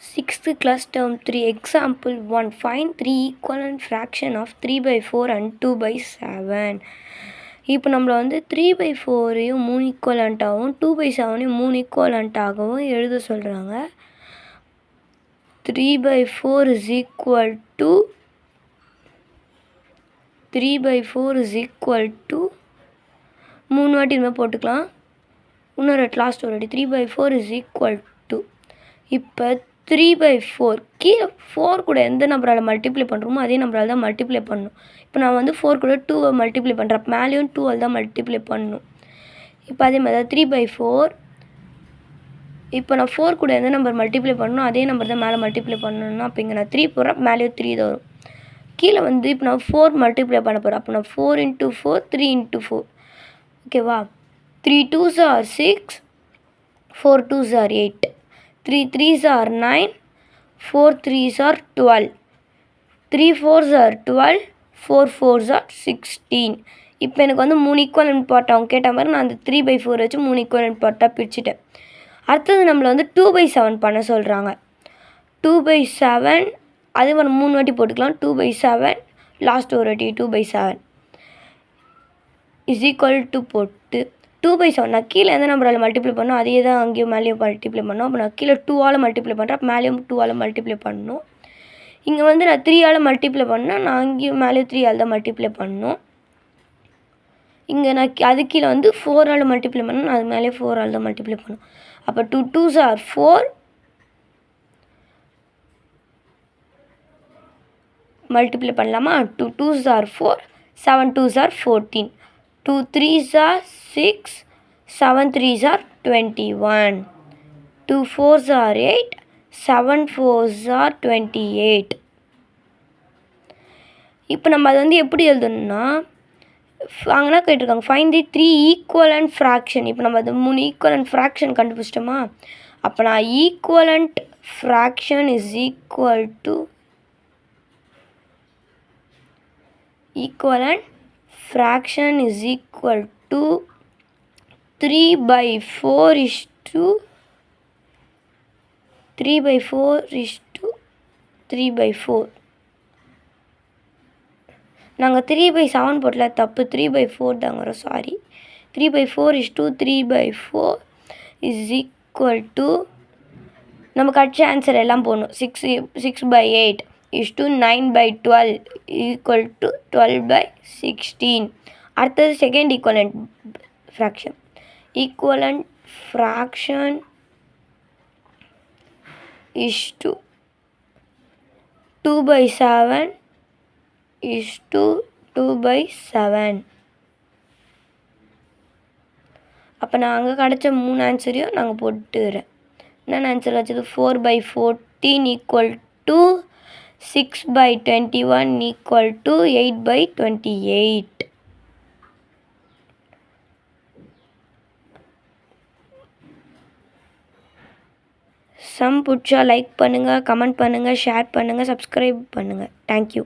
6th class term 3 example 1 find 3 equivalent fraction of 3/4 and 2/7. இப்போ நம்மள வந்து 3/4ஐயும் 3 ஈக்குவலண்ட்டாகவும் 2/7ஐயும் 3 ஈக்குவலண்ட்டாகவும் எழுத சொல்கிறாங்க. 3/4 is equal to 3 வாட்டி இதுமாதிரி போட்டுக்கலாம். இன்னொரு லாஸ்ட் ஒரு வாட்டி 3/4 is equal to இப்போ 3/4 கீழே 4 கூட எந்த நம்பரால் மல்டிப்ளை பண்ணுறோமோ அதே நம்பரால் தான் மல்டிப்ளை பண்ணணும். இப்போ நான் வந்து 4 கூட 2 மல்டிப்ளை பண்ணுறேன், மேலேயும் 2 தான் மல்டிப்ளை பண்ணணும். இப்போ அதே மாதிரி தான் 3/4. இப்போ நான் 4 கூட எந்த நம்பர் மல்டிப்ளை பண்ணணும் அதே நம்பர் தான் மேலே மல்டிப்ளை பண்ணணும்னா, அப்போ இங்கே நான் 3 போடுறேன், மேலேயும் 3 தான் வரும். கீழே வந்து இப்போ நான் 4 மல்டிப்ளை பண்ண போகிறேன். அப்போ நான் 4 × 4 3 × 4 ஓகேவா. 3 2s are 6, 4 2s are 8, 3 3s are 9, 4 3s are 12, 3 4s are 12, 4 4s are 16. இப்போ எனக்கு வந்து 3 ஈக்குவலன்ட் பார்ட் அவங்க கேட்ட மாதிரி நான் அந்த 3/4 வச்சு 3 ஈக்குவலன்ட் பார்ட்டாக பிரிச்சுட்டேன். அடுத்தது நம்மளை வந்து 2/7 பண்ண சொல்கிறாங்க. 2/7 அதே மாதிரி 3 வாட்டி போட்டுக்கலாம். 2/7 லாஸ்ட் ஒரு வாட்டி 2/7 இஸ் ஈக்குவல் டு போட்டு 2/7 நான் கீழே எந்த நம்பரால் மல்டிப்ளை பண்ணணும் அதே தான் அங்கேயும் மேலேயும் மல்டிப்ளை பண்ணணும். அப்போ நான் கீழே 2ஆல் மல்டிப்ளை பண்ணுறேன், மேலேயும் 2ஆல் மல்டிப்ளை பண்ணணும். இங்கே வந்து நான் 3ஆல் மல்டிப்ளை பண்ணால் நான் அங்கேயும் மேலேயும் 3ஆல் தான் மல்டிப்ளை பண்ணணும். இங்கே நான் அது கீழே வந்து 4ஆல் மல்டிப்ளை பண்ணணும், அது மேலே 4ஆல் தான் மல்டிப்ளை பண்ணணும். அப்போ 2 2s are 4 மல்டிப்ளை பண்ணலாமா. 2 2s are 4, 7 2s are 14, 2 3s are 6, 7 3s are 21, 2 4s are 8, 7 4s are 28. இப்போ நம்ம அதை வந்து எப்படி எழுதணும்னா, அங்கேனா கேட்டிருக்காங்க ஃபைண்ட் தி 3 ஈக்குவலண்ட் ஃப்ராக்ஷன். இப்போ நம்ம அது 3 ஈக்குவலண்ட் ஃப்ராக்ஷன் கண்டுபிடிச்சிட்டோமா. அப்போ நான் equivalent fraction is equal to equivalent fraction is equal to 3/4 is to 3/4. நாங்கள் 3/7 போட்டல, தப்பு. 3/4 தாங்க வரும், sorry. 3/4 is to 3/4 is equal to நமக்கு அடிச்ச ஆன்சர் எல்லாம் போடணும். 6/8 is to 9/12 equal to 12/16. அடுத்தது second equivalent fraction. Equivalent fraction is to 2/7 is to 2/7. அப்போ நான் அங்கே கிடச்ச 3 ஆன்சரையும் நாங்கள் போட்டுக்கிறேன். என்னென்ன ஆன்சர் வச்சது 4/14 equal to 6/21 equal to 8/28. Some பிடிச்சா லைக் பண்ணுங்கள், கமெண்ட் பண்ணுங்கள், ஷேர் பண்ணுங்கள், சப்ஸ்கிரைப் பண்ணுங்கள். தேங்க்யூ.